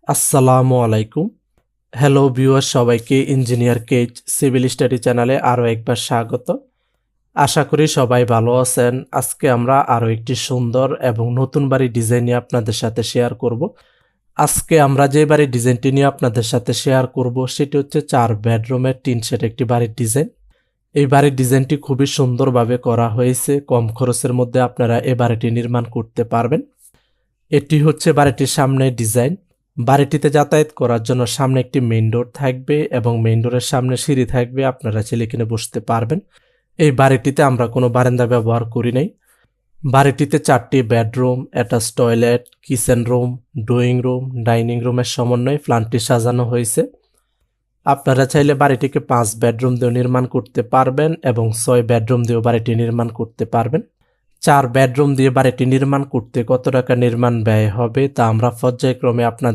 আসসালামু আলাইকুম। Hello viewer, সবাইকে ইঞ্জিনিয়ার কেজ সিভিল স্টাডি চ্যানেলে আরও একবার স্বাগত। আশা করি সবাই ভালো আছেন। আজকে আমরা আরও একটি সুন্দর এবং নতুন বাড়ির ডিজাইন নিয়ে আপনাদের সাথে শেয়ার করব। আজকে আমরা যে বাড়ির ডিজাইনটি নিয়ে আপনাদের সাথে শেয়ার করব সেটি হচ্ছে 4 বেডরুমের টিন শেড একটি বাড়ির ডিজাইন। এই বাড়ির ডিজাইনটি খুবই সুন্দরভাবে করা হয়েছে। কম খরচের মধ্যে আপনারা এই বাড়িটি নির্মাণ করতে পারবেন। এটি হচ্ছে বাড়িটির সামনে ডিজাইন। বাড়িটিতে যাতায়াত করার জন্য সামনে একটি মেইন ডোর থাকবে এবং মেইন ডোরের সামনে সিঁড়ি থাকবে, আপনারা চাইলে এখানে বসতে পারবেন। এই বাড়িটিতে আমরা কোনো বারান্দা ব্যবহার করি নাই। বাড়িটিতে 4টি bedroom, attach toilet, kitchen room, drawing room, dining রুমের সমন্বয়ে প্ল্যানটি সাজানো হয়েছে। আপনারা চাইলে বাড়িটিকে 5 বেডরুম দিয়েও নির্মাণ করতে পারবেন এবং 6 বেডরুম দিয়েও বাড়িটি নির্মাণ করতে পারবেন। 4 বেডরুম দিয়ে বাড়িটি নির্মাণ করতে কত টাকা নির্মাণ ব্যয় হবে তা আমরা পর্যায়ক্রমে আপনাদের